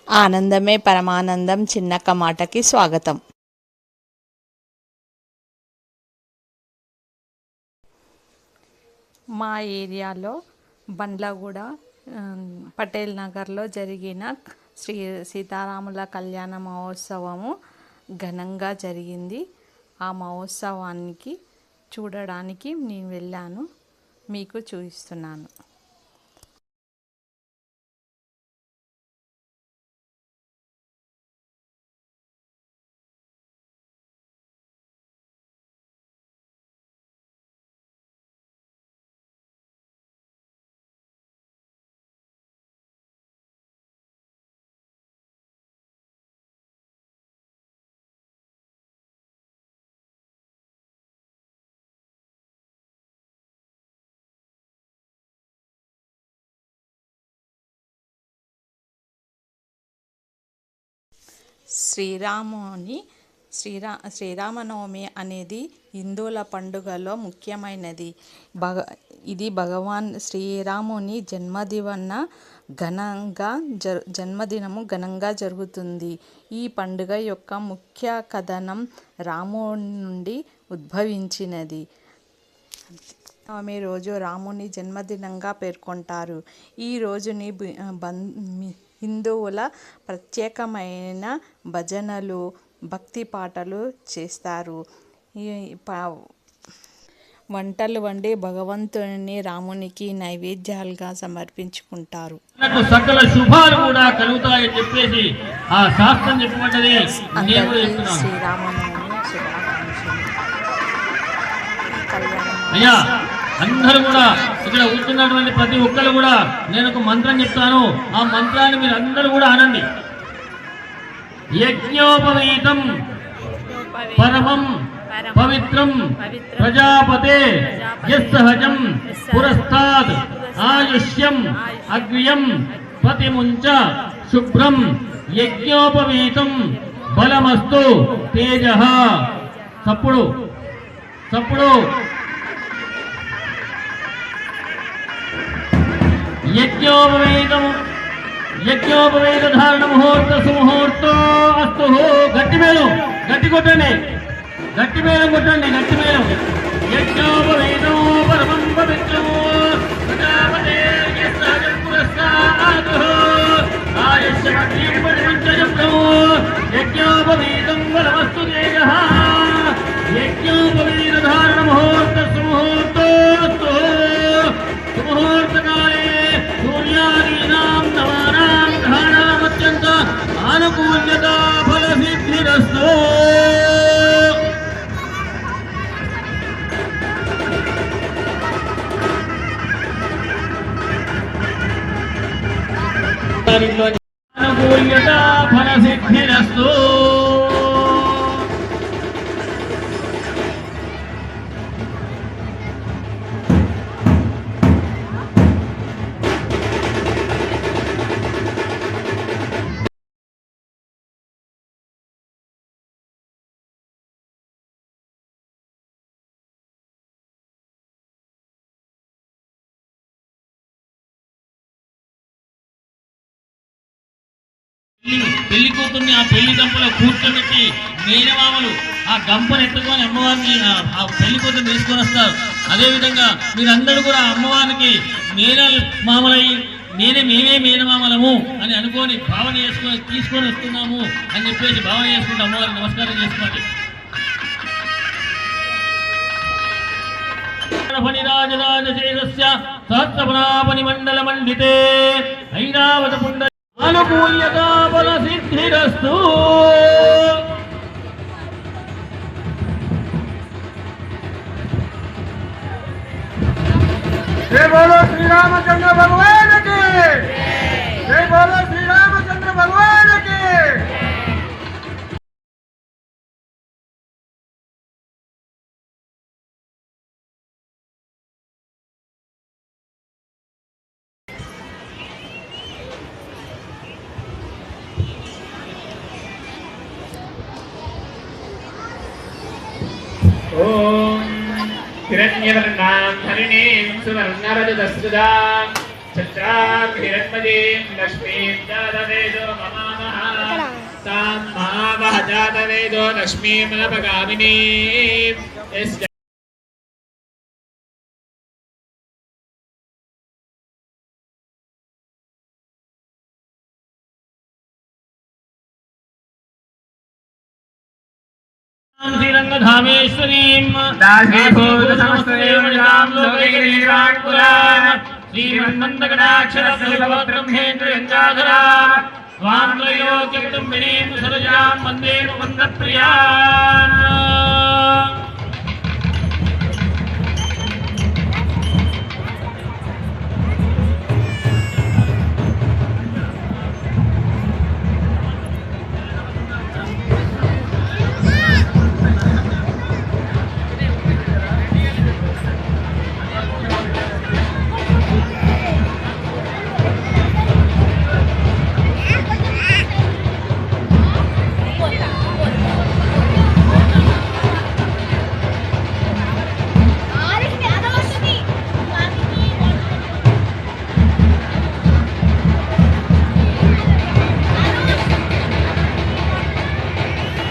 ఆనందమే పరమానందం చిన్నక్క మాటకి స్వాగతం. మా ఏరియాలో బండ్లగూడ పటేల్ నగర్లో జరిగిన శ్రీ సీతారాముల కళ్యాణ మహోత్సవము ఘనంగా జరిగింది. ఆ మహోత్సవానికి చూడడానికి నేను వెళ్ళాను, మీకు చూపిస్తున్నాను. శ్రీరామనవమి అనేది హిందువుల పండుగలో ముఖ్యమైనది. ఇది భగవాన్ శ్రీరాముని జన్మదినము ఘనంగా జరుగుతుంది. ఈ పండుగ యొక్క ముఖ్య కథనం రాముని నుండి ఉద్భవించినది. ఆమె రోజు రాముని జన్మదినంగా పేర్కొంటారు. ఈ రోజుని హిందువుల ప్రత్యేకమైన భజనలు, భక్తి పాటలు చేస్తారు. వంటలు వండి భగవంతుని రామునికి నైవేద్యాలుగా సమర్పించుకుంటారు. సకల శుభాలు కూడా కలుగుతాయని చెప్పేసి ఆ శాస్త్రం చెప్పబడ్డది. శ్రీరామనవమి శుభాకాంక్షలు. అయ్యా అందరూ కూడా ఇక్కడ కూర్చున్నటువంటి ప్రతి ఒక్కరు కూడా నేను ఒక మంత్రం చెప్తాను. ఆ మంత్రాన్ని మీరు అందరూ కూడా అనండి. యజ్ఞోపవీతం పరమం పవిత్రం ప్రజాపతే యస్సహజం పురస్తాద్ ఆయుష్యం అగ్ర్యం పతిముంచ శుభ్రం యజ్ఞోపవీతం బలమస్తు తేజః. సప్పుడు యజ్ఞోపవేత ధారణ ముహూర్త సుముహూర్తో అస్తు. గట్టి మేళం గట్టి కొట్టండి. యజ్ఞోపవేతం పరమం పవిత్రం ప్రజాపతే యస్సహజం పురస్తాద్ ఆయుష్యం అగ్ర్యం పతిముంచ శుభ్రం యజ్ఞోపవేతం బలమస్తు తేజః. యజ్ఞోపవేత ధారణ ముహూర్త సుముహూర్తో అస్తు. సుముహూర్తకాలే సూర్యాదీనాం నవానాం గ్రహాణామత్యంత ఆనుకూల్యత ఫలసిద్ధిరస్తు. అనుకూల్యత ఫలసిద్ధిరస్తు. పెళ్లి కూతుర్ని ఆ పెళ్లి గంపలో కూర్చోబెట్టి మేనమామలు ఆ గంపను ఎత్తుకొని అమ్మవారిని ఆ పెళ్లి కూతురు తీసుకొని వస్తారు. అదేవిధంగా మీరందరూ కూడా అమ్మవారికి మేనమామలై మేమే మేనమామలము అని అనుకొని భావన తీసుకొని వస్తున్నాము అని చెప్పేసి భావన చేసుకుంటూ అమ్మవారికి నమస్కారం చేసుకోండి. సహస్రపనాపనిమండల మండితే ఐరావత పుండ అనుకూల్యత ఫలసిద్ధిరస్తు. జై బోలో శ్రీరామచంద్ర భగవానికి, జై బోలో శ్రీరామచంద్ర భగవానికి. ఓం हिरण्यवर्णां हरिणीं सुवर्णरजतस्तुतां छत्रां हिरण्मयीं लक्ष्मीं जातवेदो ममाम तां महावह जातवेदो लक्ष्मीमनपगामिनी यस्य श्रीरङ्गधामेश्वरीं दासीभूतसमस्तदेवनितां लोकैकनीराङ्कुरां श्रीमन्मन्दकटाक्षरसर्वब्रह्मेन्द्रयञ्जाधरां त्वां त्रैलोक्यकुटुम्बिनीं सरोजां वन्दे मुकुन्दप्रियाम्।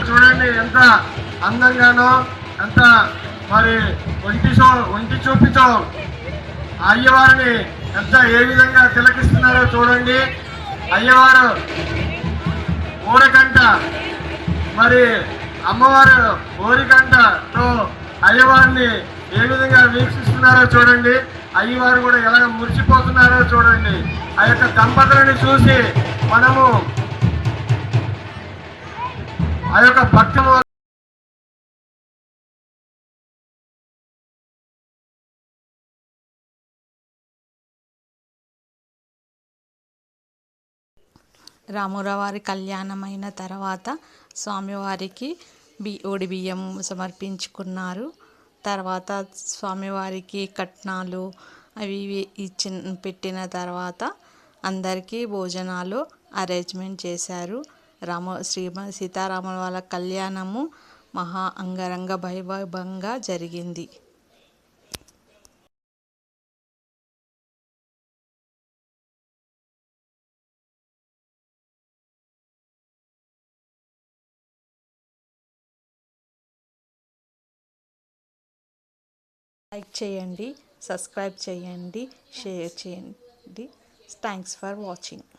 చూడండి ఎంత అందంగానో ఎంత మరి ఒంటి చూపుతో అయ్యవారిని ఎంత ఏ విధంగా తిలకిస్తున్నారో చూడండి. అయ్యవారు ఊరకంట మరి అమ్మవారు ఊరికంటతో అయ్యవారిని ఏ విధంగా వీక్షిస్తున్నారో చూడండి. అయ్యవారు కూడా ఎలాగ మురిసిపోతున్నారో చూడండి. ఆ యొక్క దంపతులను చూసి మనము ఆ యొక్క భక్తుల రాములవారి కళ్యాణమైన తర్వాత స్వామివారికి ఓడి బియ్యం సమర్పించుకున్నారు. తర్వాత స్వామివారికి కట్నాలు అవి ఇవి పెట్టిన తర్వాత అందరికీ భోజనాలు అరేంజ్మెంట్ చేశారు. సీతారాముల వాళ్ళ కళ్యాణము మహా అంగరంగ వైభవంగా జరిగింది. లైక్ చేయండి, సబ్స్క్రైబ్ చేయండి, షేర్ చేయండి. Thanks for watching.